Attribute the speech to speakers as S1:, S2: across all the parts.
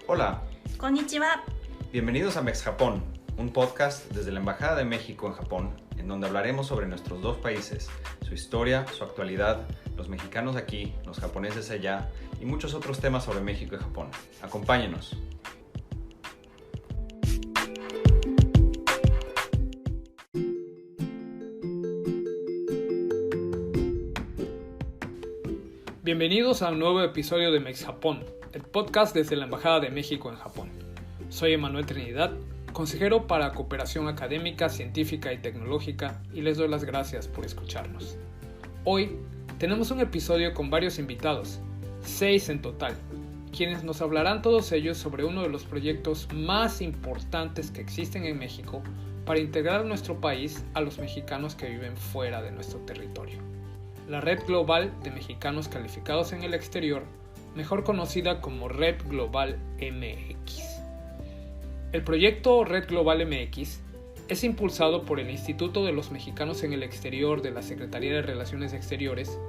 S1: Hola,
S2: Konnichiwa.
S1: bienvenidos a Mex Japón, un podcast desde la Embajada de México en Japón, en donde hablaremos sobre nuestros dos países, su historia, su actualidad, los mexicanos aquí, los japoneses allá y muchos otros temas sobre México y Japón. Acompáñenos.
S3: Bienvenidos a un nuevo episodio de Mex Japón, el podcast desde la Embajada de México en Japón. Soy Emanuel Trinidad, consejero para cooperación académica, científica y tecnológica, y les doy las gracias por escucharnos. Hoy tenemos un episodio con varios invitados, 6 en total, quienes nos hablarán todos ellos sobre uno de los proyectos más importantes que existen en México para integrar nuestro país a los mexicanos que viven fuera de nuestro territorio. La Red Global de Mexicanos Calificados en el Exterior, mejor conocida como Red Global MX. El proyecto Red Global MX es impulsado por el Instituto de los Mexicanos en el Exterior de la Secretaría de Relaciones Exteriores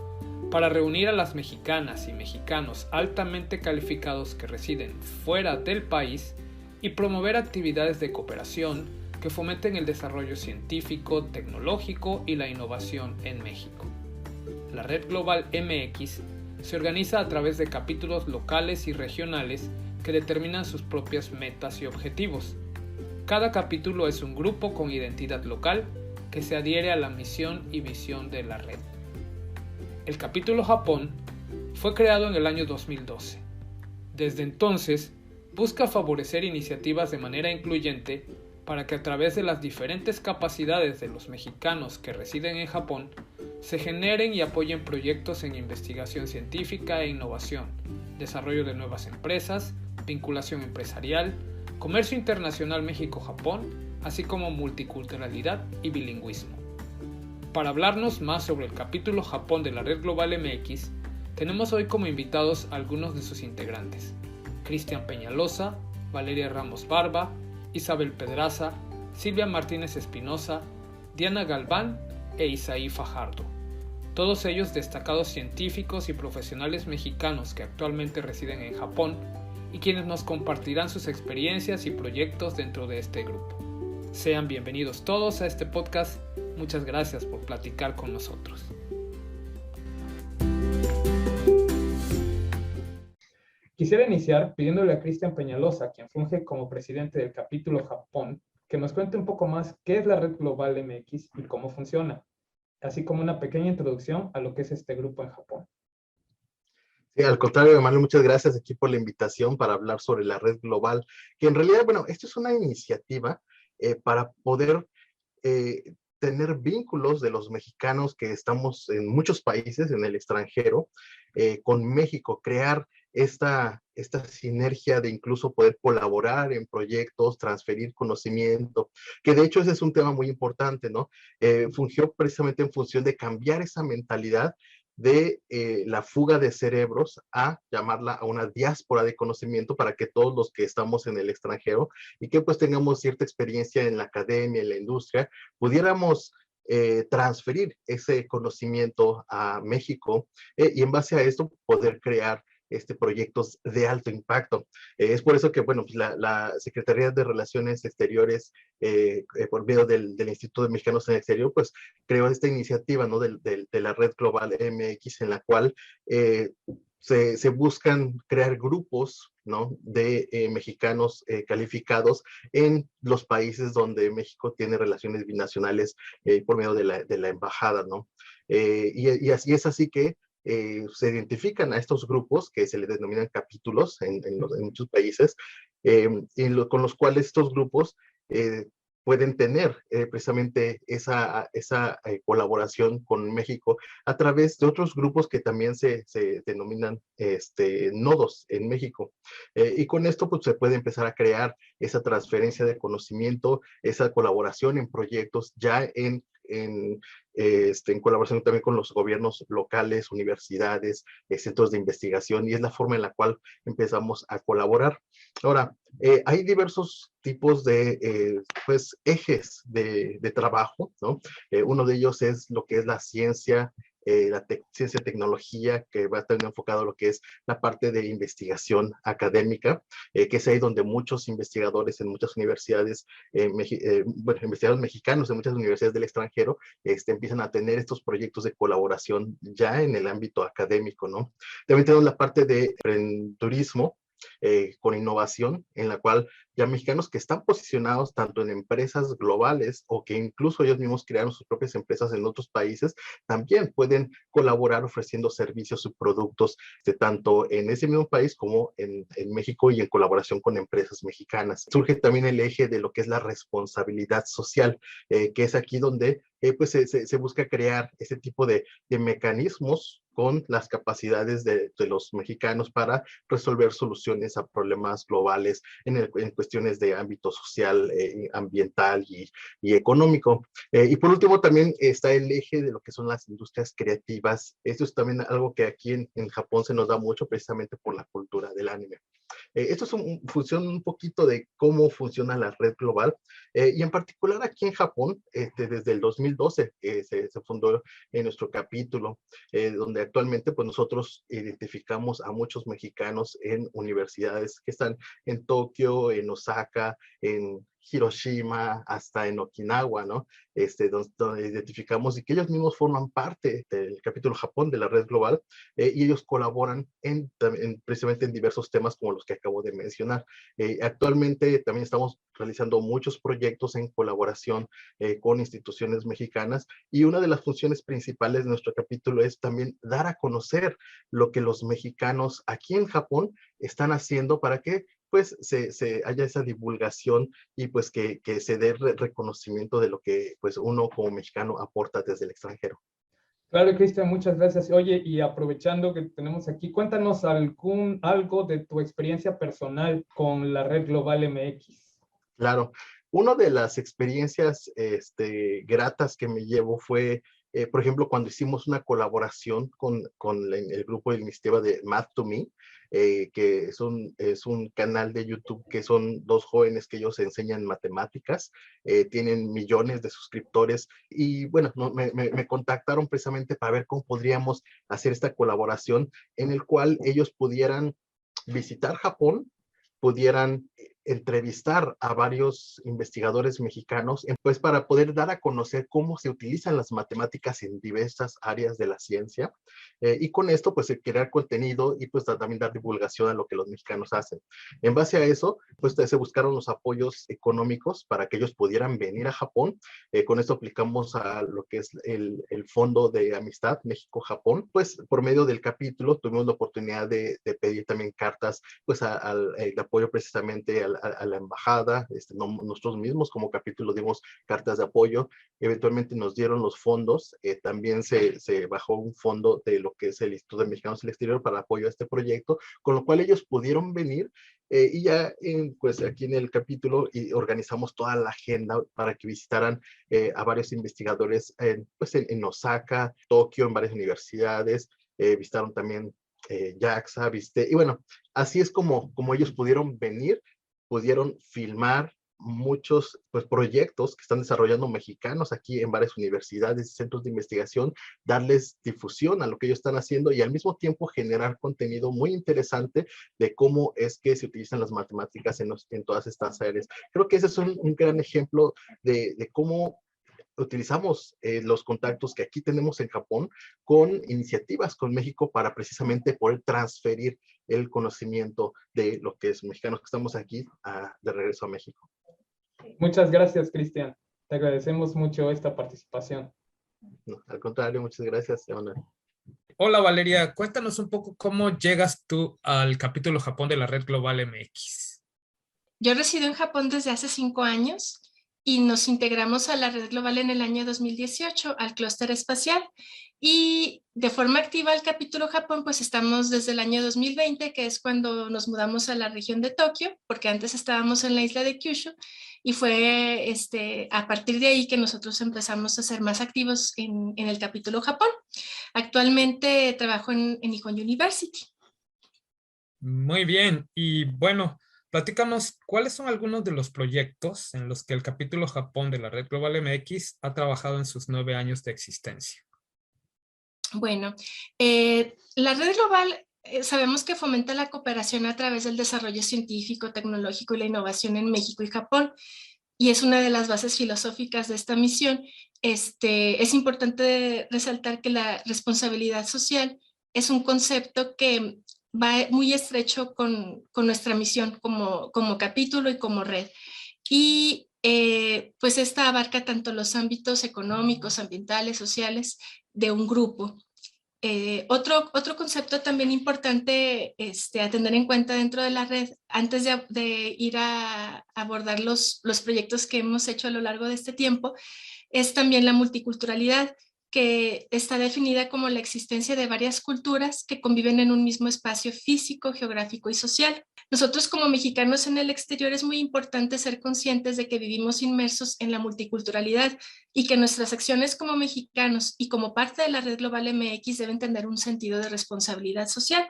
S3: para reunir a las mexicanas y mexicanos altamente calificados que residen fuera del país y promover actividades de cooperación que fomenten el desarrollo científico, tecnológico y la innovación en México. La Red Global MX se organiza a través de capítulos locales y regionales que determinan sus propias metas y objetivos. Cada capítulo es un grupo con identidad local que se adhiere a la misión y visión de la red. El capítulo Japón fue creado en el año 2012. Desde entonces, busca favorecer iniciativas de manera incluyente para que a través de las diferentes capacidades de los mexicanos que residen en Japón, se generen y apoyen proyectos en investigación científica e innovación, desarrollo de nuevas empresas, vinculación empresarial, comercio internacional México-Japón, así como multiculturalidad y bilingüismo. Para hablarnos más sobre el capítulo Japón de la Red Global MX, tenemos hoy como invitados a algunos de sus integrantes: Cristian Peñalosa, Valeria Ramos Barba, Isabel Pedraza, Silvia Martínez Espinosa, Diana Galván e Isaí Fajardo. Todos ellos destacados científicos y profesionales mexicanos que actualmente residen en Japón y quienes nos compartirán sus experiencias y proyectos dentro de este grupo. Sean bienvenidos todos a este podcast. Muchas gracias por platicar con nosotros. Quisiera iniciar pidiéndole a Cristian Peñalosa, quien funge como presidente del capítulo Japón, que nos cuente un poco más qué es la Red Global MX y cómo funciona, así como una pequeña introducción a lo que es este grupo en Japón.
S4: Sí, al contrario, Emanuel, muchas gracias aquí por la invitación para hablar sobre la Red Global, que en realidad, bueno, esto es una iniciativa para poder tener vínculos de los mexicanos que estamos en muchos países en el extranjero con México, crear esta sinergia de incluso poder colaborar en proyectos, transferir conocimiento, que de hecho ese es un tema muy importante, ¿no? Fungió precisamente en función de cambiar esa mentalidad de la fuga de cerebros a llamarla a una diáspora de conocimiento para que todos los que estamos en el extranjero y que pues tengamos cierta experiencia en la academia, en la industria, pudiéramos transferir ese conocimiento a México y en base a esto poder crear proyectos de alto impacto. Es por eso que, bueno, pues la Secretaría de Relaciones Exteriores, por medio del Instituto de Mexicanos en el Exterior, pues creó esta iniciativa, ¿no? De la Red Global MX, en la cual se buscan crear grupos, ¿no? De mexicanos calificados en los países donde México tiene relaciones binacionales por medio de la embajada, ¿no? Y así es así que se identifican a estos grupos que se les denominan capítulos en muchos países, con los cuales estos grupos pueden tener precisamente esa colaboración con México a través de otros grupos que también se denominan nodos en México. Y con esto pues, se puede empezar a crear esa transferencia de conocimiento, esa colaboración en proyectos ya en colaboración también con los gobiernos locales, universidades, centros de investigación, y es la forma en la cual empezamos a colaborar. Ahora, hay diversos tipos de pues, ejes de trabajo, ¿no? Uno de ellos es lo que es la ciencia, ciencia y tecnología, que va a estar enfocado a lo que es la parte de investigación académica, que es ahí donde muchos investigadores en muchas universidades, bueno, investigadores mexicanos en muchas universidades del extranjero, empiezan a tener estos proyectos de colaboración ya en el ámbito académico, ¿no? También tenemos la parte de emprendedurismo, con innovación, en la cual ya mexicanos que están posicionados tanto en empresas globales o que incluso ellos mismos crearon sus propias empresas en otros países, también pueden colaborar ofreciendo servicios y productos tanto en ese mismo país como en México y en colaboración con empresas mexicanas. Surge también el eje de lo que es la responsabilidad social, que es aquí donde pues se busca crear ese tipo de mecanismos con las capacidades de los mexicanos para resolver soluciones a problemas globales en cuestiones de ámbito social, ambiental y económico. Y por último también está el eje de lo que son las industrias creativas. Esto es también algo que aquí en Japón se nos da mucho precisamente por la cultura del anime. Esto es función un poquito de cómo funciona la red global, y en particular aquí en Japón, desde el 2012 que se fundó en nuestro capítulo, donde actualmente pues nosotros identificamos a muchos mexicanos en universidades que están en Tokio, en Osaka, en Hiroshima, hasta en Okinawa, ¿no? Donde identificamos y que ellos mismos forman parte del capítulo Japón de la red global, y ellos colaboran precisamente en diversos temas como los que acabo de mencionar. Actualmente también estamos realizando muchos proyectos en colaboración con instituciones mexicanas, y una de las funciones principales de nuestro capítulo es también dar a conocer lo que los mexicanos aquí en Japón están haciendo para que pues se haya esa divulgación y pues que se dé reconocimiento de lo que pues uno como mexicano aporta desde el extranjero.
S3: Claro, Cristian, muchas gracias. Oye, y aprovechando que tenemos aquí, cuéntanos algo de tu experiencia personal con la Red Global MX.
S4: Claro, una de las experiencias gratas que me llevo fue, por ejemplo, cuando hicimos una colaboración con el grupo de iniciativa de Math2Me, que es un canal de YouTube que son dos jóvenes que ellos enseñan matemáticas, tienen millones de suscriptores y bueno, me contactaron precisamente para ver cómo podríamos hacer esta colaboración en el cual ellos pudieran visitar Japón, pudieran entrevistar a varios investigadores mexicanos, pues para poder dar a conocer cómo se utilizan las matemáticas en diversas áreas de la ciencia, y con esto pues crear contenido y pues también dar divulgación a lo que los mexicanos hacen. En base a eso, pues se buscaron los apoyos económicos para que ellos pudieran venir a Japón. Con esto aplicamos a lo que es el Fondo de Amistad México-Japón. Pues por medio del capítulo tuvimos la oportunidad de pedir también cartas pues de apoyo precisamente a la embajada. Nosotros mismos como capítulo dimos cartas de apoyo, eventualmente nos dieron los fondos, también se bajó un fondo de lo que es el Instituto de Mexicanos en el Exterior para apoyo a este proyecto, con lo cual ellos pudieron venir, y ya pues aquí en el capítulo organizamos toda la agenda para que visitaran a varios investigadores pues en Osaka, Tokio, en varias universidades, visitaron también JAXA, y bueno, así es como ellos pudieron venir, pudieron filmar muchos pues, proyectos que están desarrollando mexicanos aquí en varias universidades y centros de investigación, darles difusión a lo que ellos están haciendo y al mismo tiempo generar contenido muy interesante de cómo es que se utilizan las matemáticas en todas estas áreas. Creo que ese es un gran ejemplo de cómo utilizamos los contactos que aquí tenemos en Japón con iniciativas con México para precisamente poder transferir el conocimiento de lo que es mexicanos que estamos aquí de regreso a México.
S3: Muchas gracias, Cristian. Te agradecemos mucho esta participación.
S4: No, al contrario, muchas gracias, Emanuel.
S3: Hola, Valeria. Cuéntanos un poco cómo llegas tú al capítulo Japón de la Red Global MX.
S2: Yo resido en Japón desde hace 5 años y nos integramos a la Red Global en el año 2018 al clúster espacial, y de forma activa al capítulo Japón pues estamos desde el año 2020, que es cuando nos mudamos a la región de Tokio, porque antes estábamos en la isla de Kyushu, y fue a partir de ahí que nosotros empezamos a ser más activos en el capítulo Japón. Actualmente trabajo en Icon University.
S3: Muy bien, y bueno, platícanos cuáles son algunos de los proyectos en los que el capítulo Japón de la Red Global MX ha trabajado en sus 9 años de existencia.
S2: Bueno, la red global sabemos que fomenta la cooperación a través del desarrollo científico, tecnológico y la innovación en México y Japón, y es una de las bases filosóficas de esta misión. Es importante resaltar que la responsabilidad social es un concepto que va muy estrecho con nuestra misión como capítulo y como red. Y pues esta abarca tanto los ámbitos económicos, ambientales, sociales de un grupo. Otro concepto también importante a tener en cuenta dentro de la red, antes de ir a abordar los proyectos que hemos hecho a lo largo de este tiempo, es también la multiculturalidad, que está definida como la existencia de varias culturas que conviven en un mismo espacio físico, geográfico y social. Nosotros como mexicanos en el exterior es muy importante ser conscientes de que vivimos inmersos en la multiculturalidad y que nuestras acciones como mexicanos y como parte de la Red Global MX deben tener un sentido de responsabilidad social.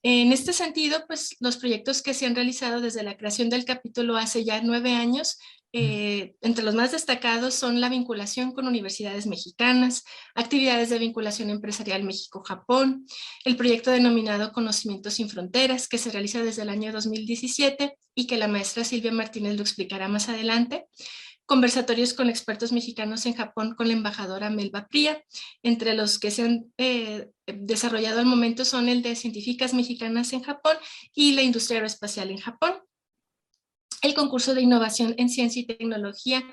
S2: En este sentido, pues los proyectos que se han realizado desde la creación del capítulo hace ya 9 años, entre los más destacados son la vinculación con universidades mexicanas, actividades de vinculación empresarial México-Japón, el proyecto denominado Conocimiento sin Fronteras, que se realiza desde el año 2017 y que la maestra Silvia Martínez lo explicará más adelante, conversatorios con expertos mexicanos en Japón con la embajadora Melba Pría. Entre los que se han desarrollado al momento son el de científicas mexicanas en Japón y la industria aeroespacial en Japón. El concurso de innovación en ciencia y tecnología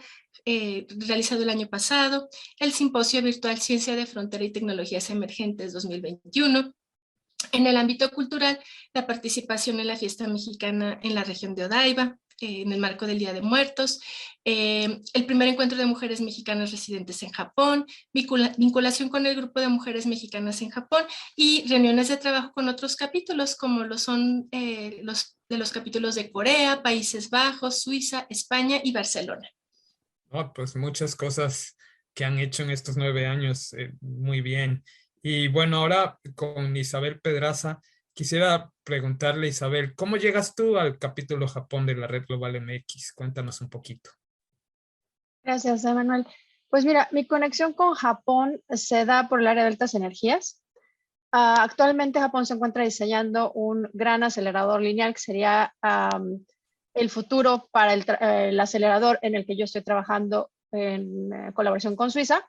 S2: realizado el año pasado, el simposio virtual Ciencia de Frontera y Tecnologías Emergentes 2021, en el ámbito cultural, la participación en la fiesta mexicana en la región de Odaiba, en el marco del Día de Muertos, el primer encuentro de mujeres mexicanas residentes en Japón, vinculación con el grupo de mujeres mexicanas en Japón y reuniones de trabajo con otros capítulos como lo son los capítulos de Corea, Países Bajos, Suiza, España y Barcelona.
S3: Oh, pues muchas cosas que han hecho en estos 9 años, muy bien. Y bueno, ahora con Isabel Pedraza, quisiera preguntarle, Isabel, ¿cómo llegas tú al capítulo Japón de la Red Global MX? Cuéntanos un poquito.
S5: Gracias, Emanuel. Pues mira, mi conexión con Japón se da por el área de altas energías. Actualmente Japón se encuentra diseñando un gran acelerador lineal que sería el futuro para el acelerador en el que yo estoy trabajando en colaboración con Suiza.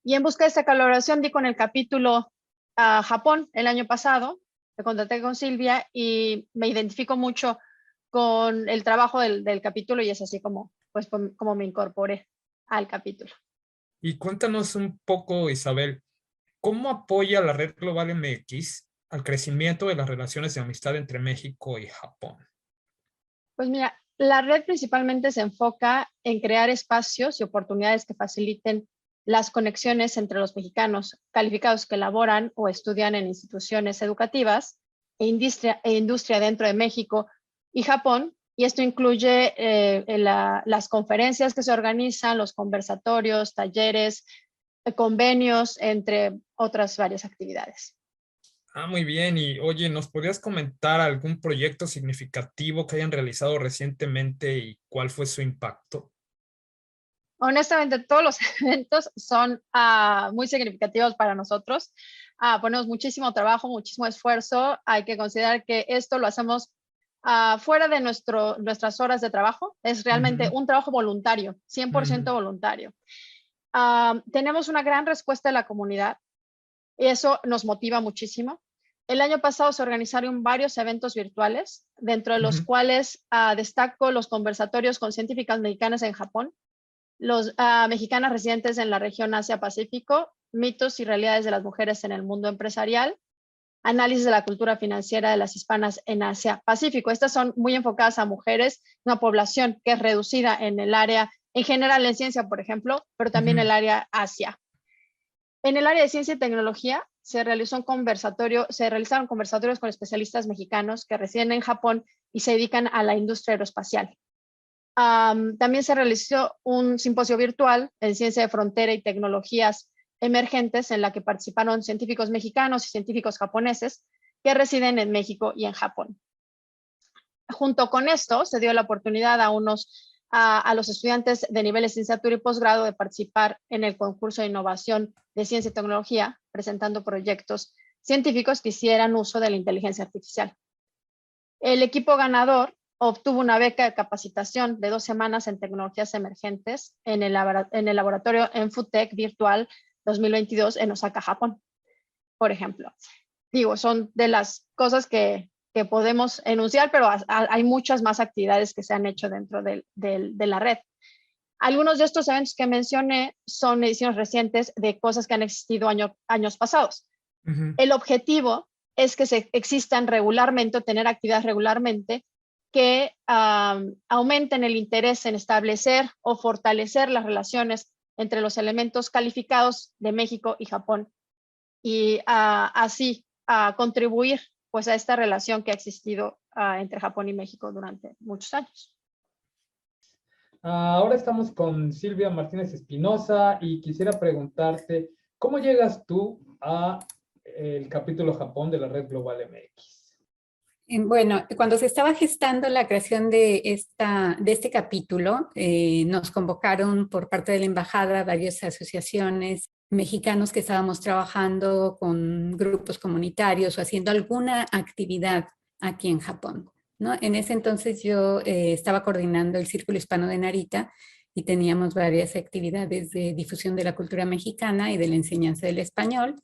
S5: Y en busca de esta colaboración di con el capítulo Japón el año pasado. Me contacté con Silvia y me identifico mucho con el trabajo del capítulo y es así como me incorporé al capítulo.
S3: Y cuéntanos un poco, Isabel, ¿cómo apoya la Red Global MX al crecimiento de las relaciones de amistad entre México y Japón?
S5: Pues mira, la red principalmente se enfoca en crear espacios y oportunidades que faciliten las conexiones entre los mexicanos calificados que laboran o estudian en instituciones educativas e industria dentro de México y Japón. Y esto incluye las conferencias que se organizan, los conversatorios, talleres, convenios, entre otras varias actividades.
S3: Muy bien. Y oye, ¿nos podrías comentar algún proyecto significativo que hayan realizado recientemente y cuál fue su impacto?
S5: Honestamente, todos los eventos son muy significativos para nosotros. Ponemos muchísimo trabajo, muchísimo esfuerzo. Hay que considerar que esto lo hacemos fuera de nuestras horas de trabajo. Es realmente un trabajo voluntario, 100% voluntario. Tenemos una gran respuesta de la comunidad y eso nos motiva muchísimo. El año pasado se organizaron varios eventos virtuales, dentro de los cuales destaco los conversatorios con científicas mexicanas en Japón, los mexicanas residentes en la región Asia-Pacífico, mitos y realidades de las mujeres en el mundo empresarial, análisis de la cultura financiera de las hispanas en Asia-Pacífico. Estas son muy enfocadas a mujeres, una población que es reducida en el área, en general en ciencia, por ejemplo, pero también en el área Asia. En el área de ciencia y tecnología se realizaron conversatorios con especialistas mexicanos que residen en Japón y se dedican a la industria aeroespacial. También se realizó un simposio virtual en ciencia de frontera y tecnologías emergentes en la que participaron científicos mexicanos y científicos japoneses que residen en México y en Japón. Junto con esto se dio la oportunidad a unos a los estudiantes de nivel de licenciatura y posgrado de participar en el concurso de innovación de ciencia y tecnología, presentando proyectos científicos que hicieran uso de la inteligencia artificial. El equipo ganador obtuvo una beca de capacitación de 2 semanas en tecnologías emergentes en el laboratorio EnfuTech Virtual 2022 en Osaka, Japón, por ejemplo. Digo, son de las cosas que podemos enunciar, pero hay muchas más actividades que se han hecho dentro de la red. Algunos de estos eventos que mencioné son ediciones recientes de cosas que han existido años pasados. El objetivo es que existan regularmente o tener actividades regularmente que aumenten el interés en establecer o fortalecer las relaciones entre los elementos calificados de México y Japón y así contribuir pues, a esta relación que ha existido entre Japón y México durante muchos años.
S3: Ahora estamos con Silvia Martínez Espinosa y quisiera preguntarte, ¿cómo llegas tú a el capítulo Japón de la Red Global MX?
S6: Bueno, cuando se estaba gestando la creación de este capítulo, nos convocaron por parte de la embajada varias asociaciones mexicanos que estábamos trabajando con grupos comunitarios o haciendo alguna actividad aquí en Japón, ¿no? En ese entonces yo estaba coordinando el Círculo Hispano de Narita y teníamos varias actividades de difusión de la cultura mexicana y de la enseñanza del español.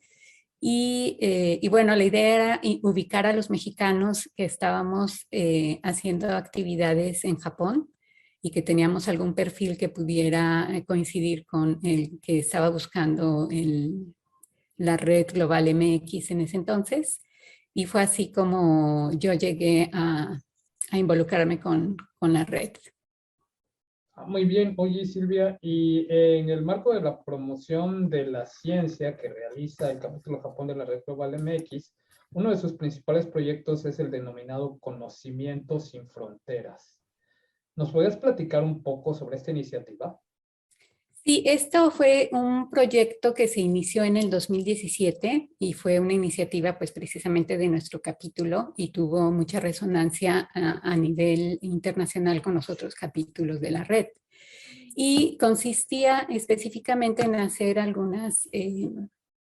S6: Y bueno, la idea era ubicar a los mexicanos que estábamos haciendo actividades en Japón y que teníamos algún perfil que pudiera coincidir con el que estaba buscando la Red Global MX en ese entonces. Y fue así como yo llegué a involucrarme con la red.
S3: Muy bien. Oye, Silvia, y en el marco de la promoción de la ciencia que realiza el capítulo Japón de la Red Global MX, uno de sus principales proyectos es el denominado Conocimiento sin Fronteras. ¿Nos podrías platicar un poco sobre esta iniciativa?
S6: Sí, esto fue un proyecto que se inició en el 2017 y fue una iniciativa pues precisamente de nuestro capítulo y tuvo mucha resonancia a nivel internacional con los otros capítulos de la red. Y consistía específicamente en hacer algunas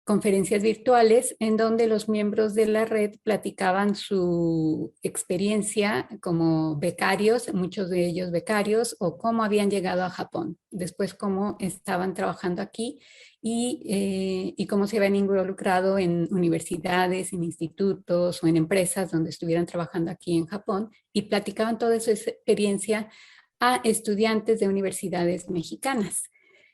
S6: conferencias virtuales en donde los miembros de la red platicaban su experiencia como becarios, muchos de ellos becarios, o cómo habían llegado a Japón, después cómo estaban trabajando aquí y cómo se habían involucrado en universidades, en institutos o en empresas donde estuvieran trabajando aquí en Japón y platicaban toda su experiencia a estudiantes de universidades mexicanas.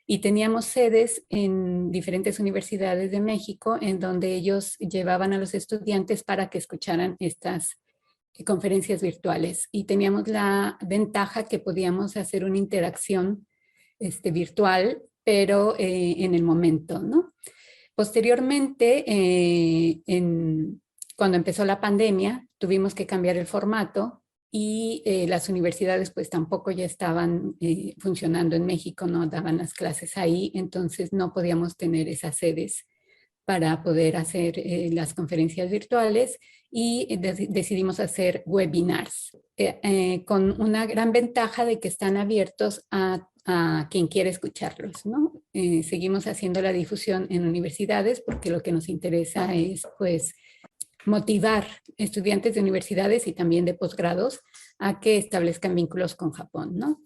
S6: Y teníamos sedes en diferentes universidades de México en donde ellos llevaban a los estudiantes para que escucharan estas conferencias virtuales. Y teníamos la ventaja que podíamos hacer una interacción virtual, pero en el momento, ¿no? Posteriormente, cuando empezó la pandemia, tuvimos que cambiar el formato y las universidades pues tampoco ya estaban funcionando en México, no daban las clases ahí, entonces no podíamos tener esas sedes para poder hacer las conferencias virtuales y decidimos hacer webinars con una gran ventaja de que están abiertos a quien quiere escucharlos, ¿no? Seguimos haciendo la difusión en universidades porque lo que nos interesa es pues motivar estudiantes de universidades y también de posgrados a que establezcan vínculos con Japón, ¿no?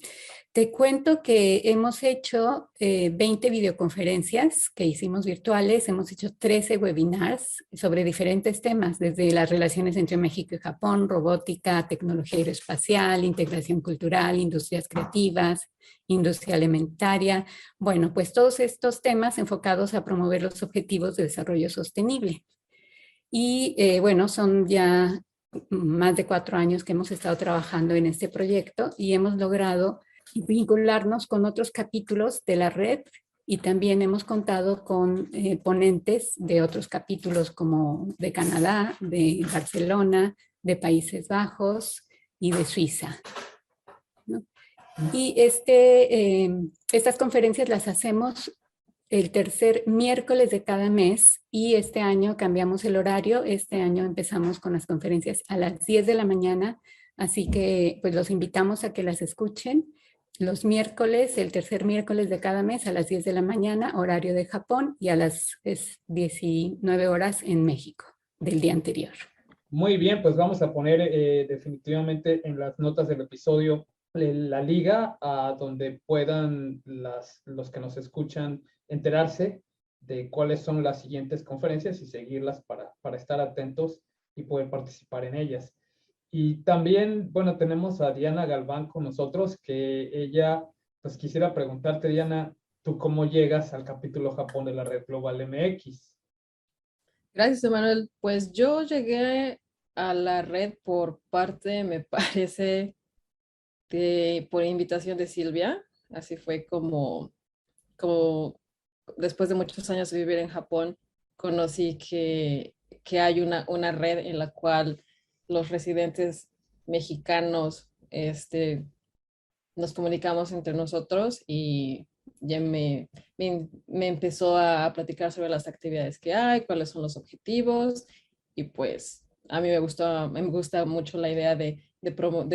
S6: Te cuento que hemos hecho 20 videoconferencias que hicimos virtuales, hemos hecho 13 webinars sobre diferentes temas, desde las relaciones entre México y Japón, robótica, tecnología aeroespacial, integración cultural, industrias creativas, industria alimentaria, bueno, pues todos estos temas enfocados a promover los objetivos de desarrollo sostenible. Y bueno, son ya más de 4 años que hemos estado trabajando en este proyecto y hemos logrado vincularnos con otros capítulos de la red y también hemos contado con ponentes de otros capítulos como de Canadá, de Barcelona, de Países Bajos y de Suiza, ¿no? Y estas conferencias las hacemos el tercer miércoles de cada mes y este año cambiamos el horario. Este año empezamos con las conferencias a las 10 de la mañana, así que pues los invitamos a que las escuchen los miércoles, el tercer miércoles de cada mes a las 10 de la mañana, horario de Japón, y a las 19 horas en México del día anterior.
S3: Muy bien, pues vamos a poner definitivamente en las notas del episodio la liga a donde puedan los que nos escuchan enterarse de cuáles son las siguientes conferencias y seguirlas para estar atentos y poder participar en ellas. Y también, bueno, tenemos a Diana Galván con nosotros, que ella, pues quisiera preguntarte, Diana, ¿tú cómo llegas al capítulo Japón de la Red Global MX?
S7: Gracias, Emanuel. Pues yo llegué a la red por parte, me parece, por invitación de Silvia. Así fue como después de muchos años de vivir en Japón, conocí que hay una red en la cual los residentes mexicanos nos comunicamos entre nosotros y ya me empezó a platicar sobre las actividades que hay, cuáles son los objetivos y pues a mí me gusta mucho la idea de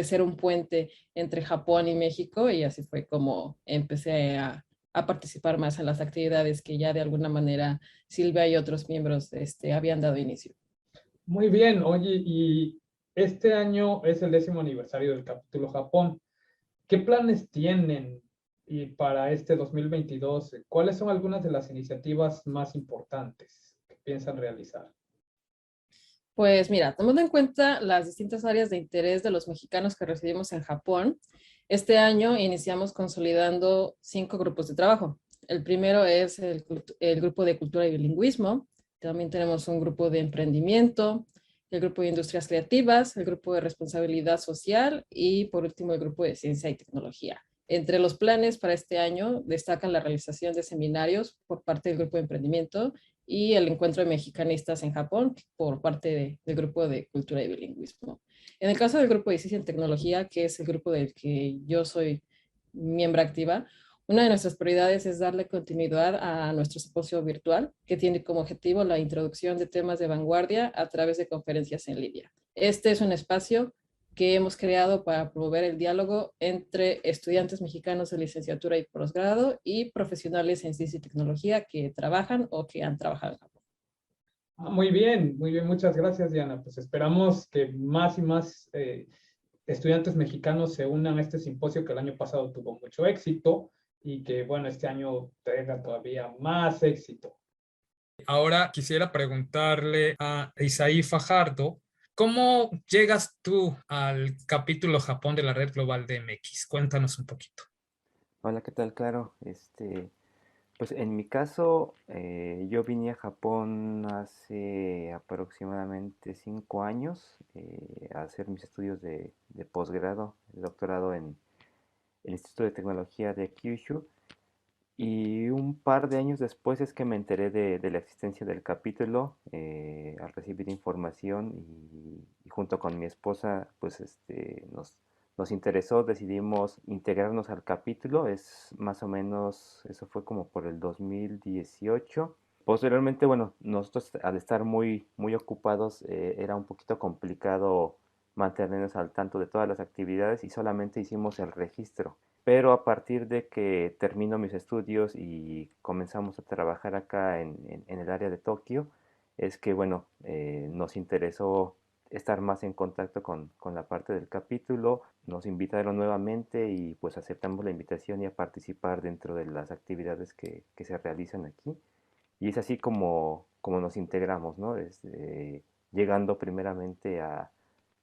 S7: ser un puente entre Japón y México y así fue como empecé a participar más en las actividades que ya de alguna manera Silvia y otros miembros habían dado inicio.
S3: Muy bien, oye, y este año es el 10º aniversario del capítulo Japón. ¿Qué planes tienen para este 2022? ¿Cuáles son algunas de las iniciativas más importantes que piensan realizar?
S7: Pues mira, tomando en cuenta las distintas áreas de interés de los mexicanos que residimos en Japón, este año iniciamos consolidando 5 grupos de trabajo. El primero es el grupo de cultura y bilingüismo. También tenemos un grupo de emprendimiento, el grupo de industrias creativas, el grupo de responsabilidad social y por último el grupo de ciencia y tecnología. Entre los planes para este año destacan la realización de seminarios por parte del grupo de emprendimiento y el encuentro de mexicanistas en Japón por parte del grupo de cultura y bilingüismo. En el caso del grupo de ciencia y tecnología, que es el grupo del que yo soy miembro activa, una de nuestras prioridades es darle continuidad a nuestro simposio virtual, que tiene como objetivo la introducción de temas de vanguardia a través de conferencias en línea. Este es un espacio que hemos creado para promover el diálogo entre estudiantes mexicanos de licenciatura y posgrado y profesionales en ciencia y tecnología que trabajan o que han trabajado en Japón.
S3: Muy bien, muchas gracias, Diana. Pues esperamos que más y más estudiantes mexicanos se unan a este simposio que el año pasado tuvo mucho éxito y que, bueno, este año tenga todavía más éxito. Ahora quisiera preguntarle a Isaí Fajardo, ¿cómo llegas tú al capítulo Japón de la Red Global de MX? Cuéntanos un poquito.
S8: Hola, ¿qué tal? Claro, pues en mi caso, yo vine a Japón hace aproximadamente 5 años a hacer mis estudios de posgrado, de doctorado en el Instituto de Tecnología de Kyushu. Y un par de años después es que me enteré de la existencia del capítulo al recibir información y junto con mi esposa pues nos interesó, decidimos integrarnos al capítulo, es más o menos, eso fue como por el 2018. Posteriormente, bueno, nosotros al estar muy ocupados era un poquito complicado mantenernos al tanto de todas las actividades y solamente hicimos el registro. Pero a partir de que termino mis estudios y comenzamos a trabajar acá en el área de Tokio, es que, bueno, nos interesó estar más en contacto con la parte del capítulo, nos invitaron nuevamente y pues aceptamos la invitación y a participar dentro de las actividades que se realizan aquí. Y es así como nos integramos, ¿no? Llegando primeramente a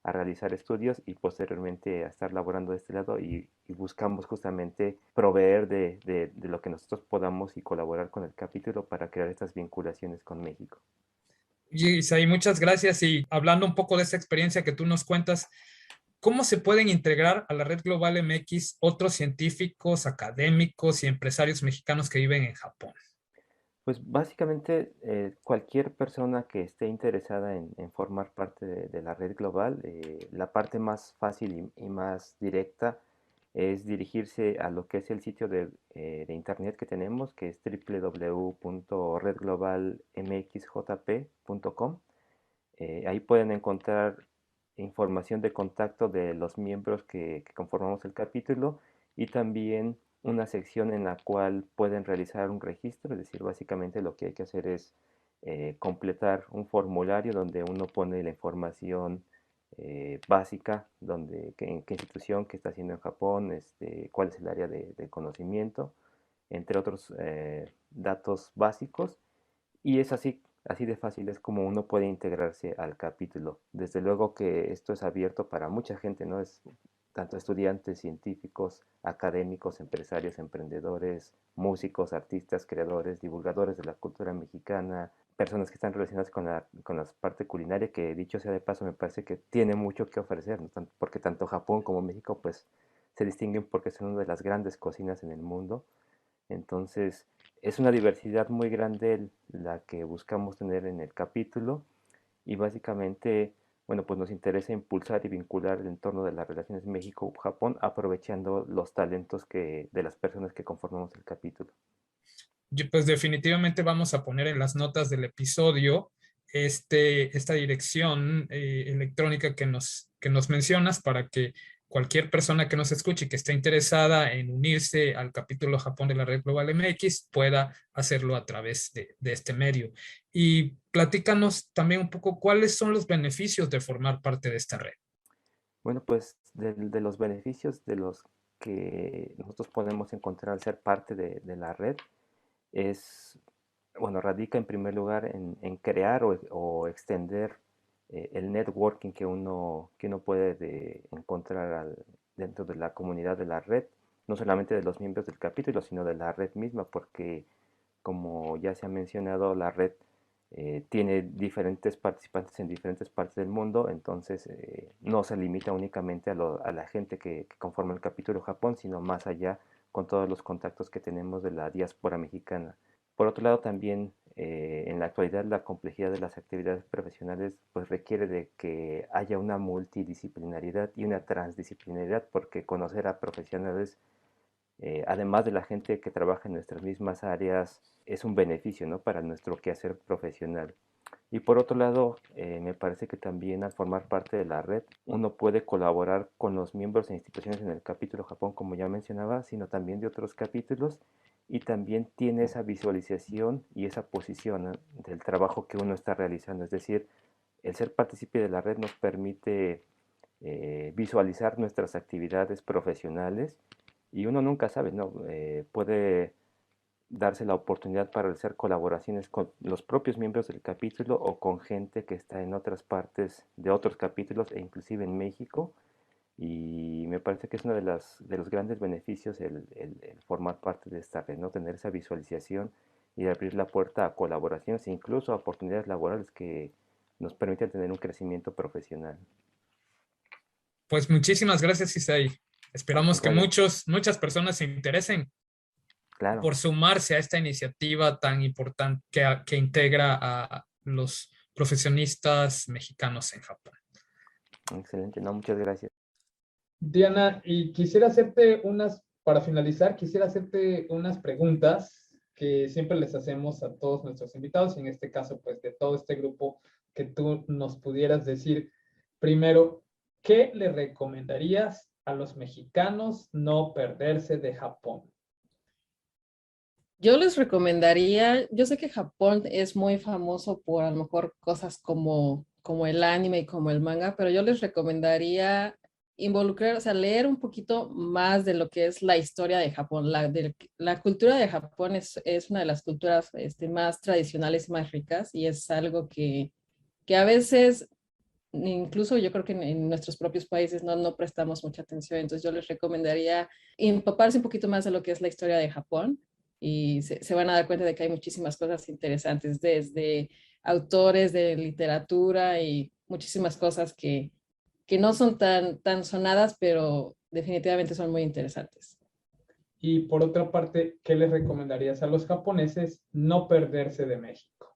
S8: realizar estudios y posteriormente a estar laborando de este lado y buscamos justamente proveer de lo que nosotros podamos y colaborar con el capítulo para crear estas vinculaciones con México.
S3: Isaí, muchas gracias. Y hablando un poco de esta experiencia que tú nos cuentas, ¿cómo se pueden integrar a la Red Global MX otros científicos, académicos y empresarios mexicanos que viven en Japón?
S8: Pues básicamente cualquier persona que esté interesada en formar parte de la red global, la parte más fácil y más directa es dirigirse a lo que es el sitio de internet que tenemos, que es www.redglobalmxjp.com. Ahí pueden encontrar información de contacto de los miembros que conformamos el capítulo y también una sección en la cual pueden realizar un registro, es decir, básicamente lo que hay que hacer es completar un formulario donde uno pone la información básica, en qué institución, qué está haciendo en Japón, cuál es el área de conocimiento, entre otros datos básicos, y es así de fácil es como uno puede integrarse al capítulo. Desde luego que esto es abierto para mucha gente, ¿no? Es tanto estudiantes, científicos, académicos, empresarios, emprendedores, músicos, artistas, creadores, divulgadores de la cultura mexicana, personas que están relacionadas con la parte culinaria, que dicho sea de paso me parece que tiene mucho que ofrecer, ¿no? Porque tanto Japón como México pues se distinguen porque son una de las grandes cocinas en el mundo. Entonces, es una diversidad muy grande la que buscamos tener en el capítulo y básicamente, bueno, pues nos interesa impulsar y vincular el entorno de las relaciones México-Japón aprovechando los talentos de las personas que conformamos el capítulo.
S3: Pues definitivamente vamos a poner en las notas del episodio esta dirección electrónica que nos mencionas para que cualquier persona que nos escuche y que esté interesada en unirse al capítulo Japón de la Red Global MX pueda hacerlo a través de este medio. Y platícanos también un poco cuáles son los beneficios de formar parte de esta red.
S8: Bueno, pues de los beneficios de los que nosotros podemos encontrar al ser parte de la red radica en primer lugar en crear o extender el networking que uno puede encontrar dentro de la comunidad de la red, no solamente de los miembros del capítulo, sino de la red misma, porque como ya se ha mencionado, la red tiene diferentes participantes en diferentes partes del mundo, entonces no se limita únicamente a la gente que conforma el capítulo Japón, sino más allá con todos los contactos que tenemos de la diáspora mexicana. Por otro lado, también en la actualidad la complejidad de las actividades profesionales pues requiere de que haya una multidisciplinariedad y una transdisciplinariedad, porque conocer a profesionales, además de la gente que trabaja en nuestras mismas áreas, es un beneficio, ¿no?, para nuestro quehacer profesional. Y por otro lado, me parece que también al formar parte de la red, uno puede colaborar con los miembros e instituciones en el capítulo Japón, como ya mencionaba, sino también de otros capítulos, y también tiene esa visualización y esa posición, ¿no?, del trabajo que uno está realizando. Es decir, el ser partícipe de la red nos permite visualizar nuestras actividades profesionales y uno nunca sabe, ¿no? Puede darse la oportunidad para realizar colaboraciones con los propios miembros del capítulo o con gente que está en otras partes de otros capítulos e inclusive en México, y me parece que es uno de los grandes beneficios el formar parte de esta red, ¿no? Tener esa visualización y abrir la puerta a colaboraciones e incluso a oportunidades laborales que nos permiten tener un crecimiento profesional.
S3: Pues muchísimas gracias, Isaí. Esperamos que muchas personas se interesen por sumarse a esta iniciativa tan importante que integra a los profesionistas mexicanos en Japón.
S8: Excelente, no, muchas gracias.
S3: Diana, y para finalizar, quisiera hacerte unas preguntas que siempre les hacemos a todos nuestros invitados, y en este caso, pues de todo este grupo, que tú nos pudieras decir primero, ¿qué le recomendarías a los mexicanos no perderse de Japón?
S7: Yo les recomendaría, yo sé que Japón es muy famoso por a lo mejor cosas como el anime y como el manga, pero yo les recomendaría leer un poquito más de lo que es la historia de Japón. La cultura de Japón es una de las culturas más tradicionales y más ricas, y es algo que a veces, incluso yo creo que en nuestros propios países no prestamos mucha atención. Entonces yo les recomendaría empaparse un poquito más de lo que es la historia de Japón, y se van a dar cuenta de que hay muchísimas cosas interesantes, desde autores de literatura y muchísimas cosas que no son tan sonadas, pero definitivamente son muy interesantes.
S3: Y por otra parte, ¿qué les recomendarías a los japoneses no perderse de México?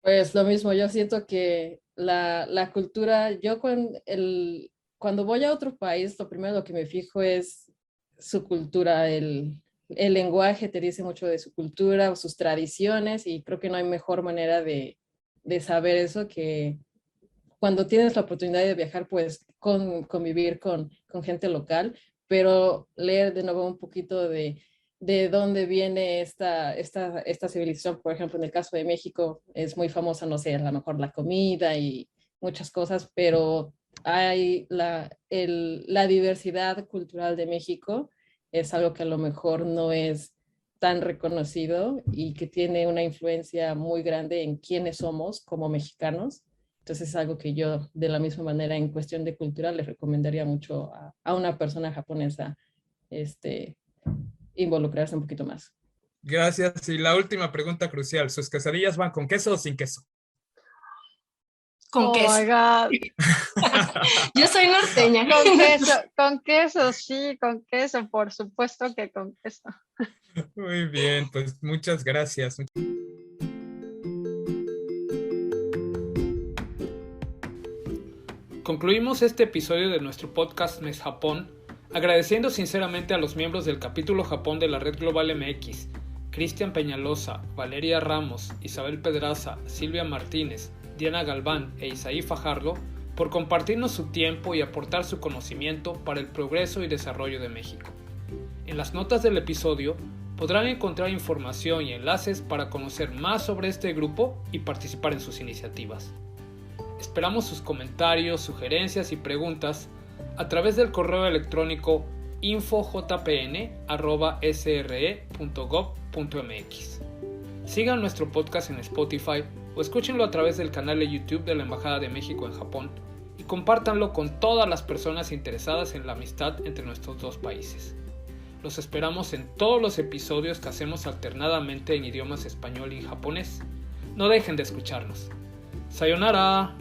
S7: Pues lo mismo, yo siento que la cultura, cuando voy a otro país, lo primero que me fijo es su cultura, el lenguaje te dice mucho de su cultura o sus tradiciones, y creo que no hay mejor manera de saber eso que cuando tienes la oportunidad de viajar, pues convivir con gente local, pero leer de nuevo un poquito de dónde viene esta civilización. Por ejemplo, en el caso de México es muy famosa, no sé, a lo mejor la comida y muchas cosas, pero hay la diversidad cultural de México es algo que a lo mejor no es tan reconocido y que tiene una influencia muy grande en quiénes somos como mexicanos. Entonces es algo que yo, de la misma manera, en cuestión de cultura, les recomendaría mucho a una persona japonesa involucrarse un poquito más.
S3: Gracias. Y la última pregunta crucial, ¿sus quesadillas van con queso o sin queso?
S2: Con queso.
S5: My God.
S2: Yo soy norteña.
S5: Con queso, sí, con queso, por supuesto que con queso.
S3: Muy bien, pues muchas gracias. Concluimos este episodio de nuestro podcast Mes Japón, agradeciendo sinceramente a los miembros del capítulo Japón de la Red Global MX, Cristian Peñalosa, Valeria Ramos, Isabel Pedraza, Silvia Martínez, Diana Galván e Isaí Fajardo, por compartirnos su tiempo y aportar su conocimiento para el progreso y desarrollo de México. En las notas del episodio podrán encontrar información y enlaces para conocer más sobre este grupo y participar en sus iniciativas. Esperamos sus comentarios, sugerencias y preguntas a través del correo electrónico infojpn@sre.gov.mx. Sigan nuestro podcast en Spotify o escúchenlo a través del canal de YouTube de la Embajada de México en Japón y compártanlo con todas las personas interesadas en la amistad entre nuestros dos países. Los esperamos en todos los episodios que hacemos alternadamente en idiomas español y japonés. No dejen de escucharnos. ¡Sayonara!